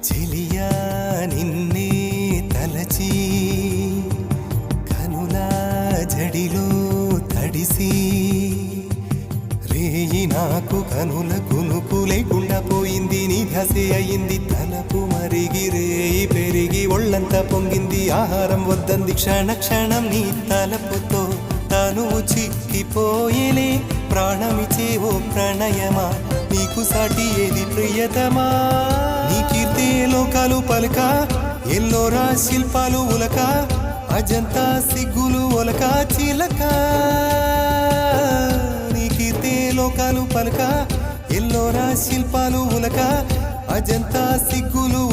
చెలియా నిన్నే తలచి కనుల జడిలో తడిసి రేయి నాకు కనుల కునుకు లేకుండా పోయింది. నీ ధ్యాసే అయింది తలపు మరిగి రేయి పెరిగి ఒళ్ళంతా పొంగింది. ఆహారం వద్దంది క్షణ క్షణం నీ తలపుతో తనువు చిక్కిపోయేలే. ప్రాణమిచే ఓ ప్రణయమా నీకు సాటి ఏది ప్రియతమా. నీ కీర్తే లోకాలు పలక ఎల్లోరా శిల్పాలు ఉలక అజంతా సిగ్గులు ఒలక చిలక. నీ కీర్తే లోకాలు పలక ఎల్లోరా శిల్పాలు ఉలక అజంతా సిగ్గులు